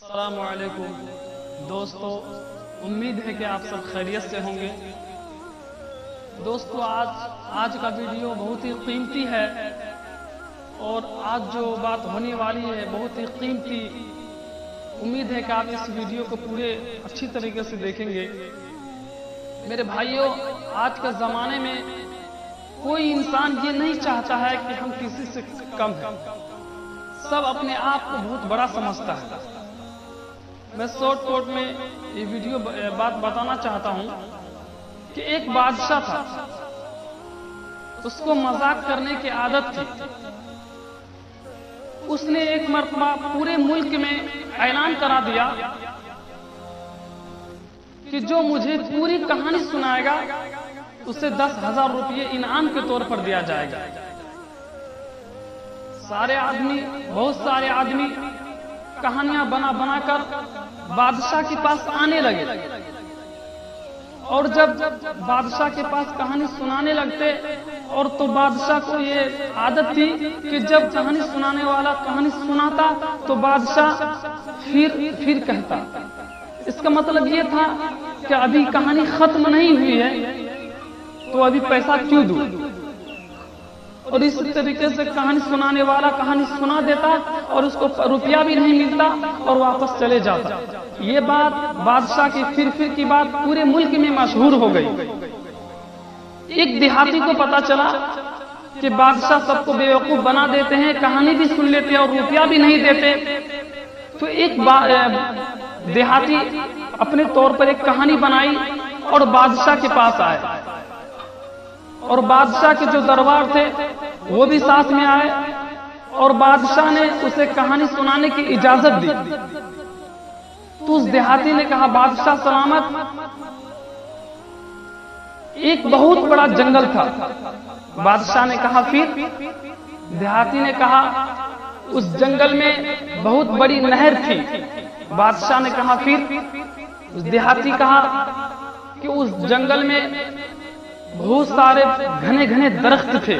السلام علیکم دوستو، امید ہے کہ آپ سب خیریت سے ہوں گے۔ دوستو آج کا ویڈیو بہت ہی قیمتی ہے اور آج جو بات ہونے والی ہے بہت ہی قیمتی۔ امید ہے کہ آپ اس ویڈیو کو پورے اچھی طریقے سے دیکھیں گے۔ میرے بھائیوں، آج کے زمانے میں کوئی انسان یہ نہیں چاہتا ہے کہ ہم کسی سے کم ہیں، سب اپنے آپ کو بہت بڑا سمجھتا ہے۔ میں شارٹ کوٹ میں یہ ویڈیو بات بتانا چاہتا ہوں کہ ایک بادشاہ تھا، اس کو مذاق کرنے کی عادت تھی۔ اس نے ایک مرتبہ پورے ملک میں اعلان کرا دیا کہ جو مجھے پوری کہانی سنائے گا اسے 10,000 روپے انعام کے طور پر دیا جائے گا۔ بہت سارے آدمی کہانیاں بنا کر بادشاہ کے پاس آنے لگے، اور جب بادشاہ کے پاس کہانی سنانے لگتے اور تو بادشاہ کو یہ عادت تھی کہ جب کہانی سنانے والا کہانی سناتا تو بادشاہ پھر کہتا۔ اس کا مطلب یہ تھا کہ ابھی کہانی ختم نہیں ہوئی ہے تو ابھی پیسہ کیوں دوں، اور اس طریقے سے کہانی سنانے والا کہانی سنا دیتا اور اس کو روپیہ بھی نہیں ملتا اور واپس چلے جاتا۔ یہ بات بادشاہ کی پھر کی بات پورے ملک میں مشہور ہو گئی۔ ایک دیہاتی کو پتا چلا کہ بادشاہ سب کو بیوقوف بنا دیتے ہیں، کہانی بھی سن لیتے اور روپیہ بھی نہیں دیتے۔ تو ایک دیہاتی اپنے طور پر ایک کہانی بنائی اور بادشاہ کے پاس آئے، اور بادشاہ کے جو دربار تھے وہ بھی ساتھ میں آئے، اور بادشاہ نے اسے کہانی سنانے کی اجازت دی۔ تو اس دیہاتی نے کہا، بادشاہ سلامت، ایک بہت بڑا جنگل تھا۔ بادشاہ نے کہا پھر؟ دیہاتی نے کہا، اس جنگل میں بہت بڑی نہر تھی۔ بادشاہ نے کہا پھر؟ اس دیہاتی کہا کہ اس جنگل میں بہت سارے گھنے درخت تھے۔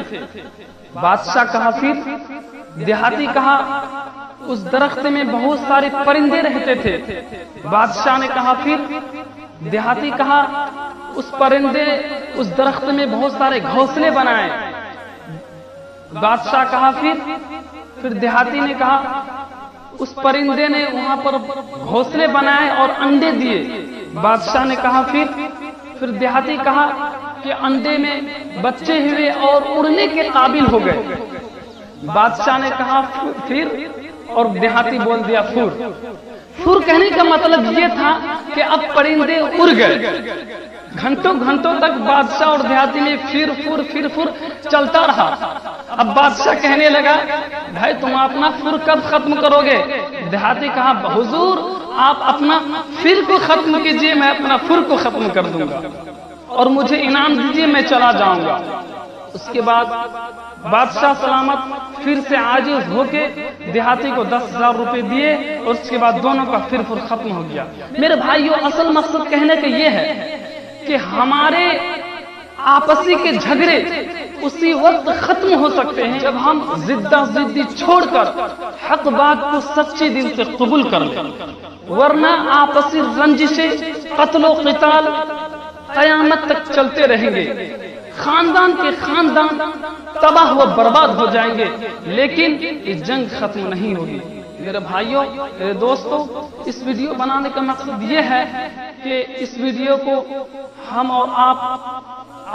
بادشاہ کہا پھر؟ دیہاتی کہا، اس درخت میں بہت سارے پرندے رہتے تھے۔ بادشاہ نے کہا پھر؟ دیہاتی کہا، اس پرندے اس درخت میں بہت سارے گھونسلے بنائے۔ بادشاہ کہا پھر دیہاتی نے کہا، اس پرندے نے وہاں پر گھونسلے بنائے اور انڈے دیے۔ بادشاہ نے کہا پھر دیہاتی کہا کہ انڈے میں بچے ہوئے اور اڑنے کے قابل ہو گئے۔ بادشاہ نے کہا پھر، اور دیہاتی بول دیا پھر کہنے کا مطلب یہ تھا کہ اب پرندے اڑ گئے۔ گھنٹوں تک بادشاہ اور دیہاتی نے پھر چلتا رہا۔ اب بادشاہ کہنے لگا، بھائی تم اپنا پھر کب ختم کرو گے؟ دیہاتی کہا، حضور آپ اپنا پھر کو ختم کیجئے، میں اپنا پھر کو ختم کر دوں گا، اور مجھے انعام دیجئے، میں چلا جاؤں گا۔ اس کے بعد بادشاہ سلامت پھر سے عاجز ہو کے دیہاتی کو 10,000 روپے دیے، اور اس کے بعد دونوں کا پھر ختم ہو گیا۔ میرے بھائیو، اصل مقصد کہنے کا یہ ہے کہ ہمارے آپسی کے جھگڑے اسی وقت ختم ہو سکتے ہیں جب ہم ضدی چھوڑ کر حق بات کو سچے دل سے قبول کر لیں، ورنہ آپسی رنجشیں، قتل و قتال قیامت تک چلتے رہیں گے۔ خاندان کے خاندان تباہ و برباد ہو جائیں گے، لیکن یہ جنگ ختم نہیں ہوگی۔ میرے بھائیوں، میرے دوستوں، اس ویڈیو بنانے کا مقصد یہ ہے کہ اس ویڈیو کو ہم اور آپ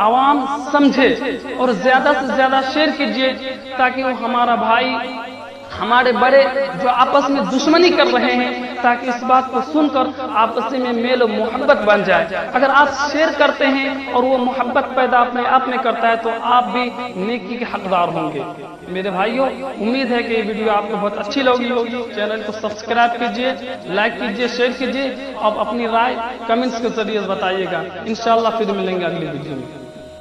عوام سمجھے اور زیادہ سے زیادہ شیئر کیجئے، تاکہ وہ ہمارا بھائی، ہمارے بڑے جو آپس میں دشمنی کر رہے ہیں، تاکہ اس بات کو سن کر آپس میں میل و محبت بن جائے۔ اگر آپ شیئر کرتے ہیں اور وہ محبت پیدا اپنے آپ میں کرتا ہے تو آپ بھی نیکی کے حقدار ہوں گے۔ میرے بھائیوں، امید ہے کہ یہ ویڈیو آپ کو بہت اچھی لگی ہوگی۔ چینل کو سبسکرائب کیجئے، لائک کیجئے، شیئر کیجئے، اور اپنی رائے کمنٹس کے ذریعے بتائیے گا۔ انشاءاللہ پھر ملیں گے اگلی ویڈیو میں۔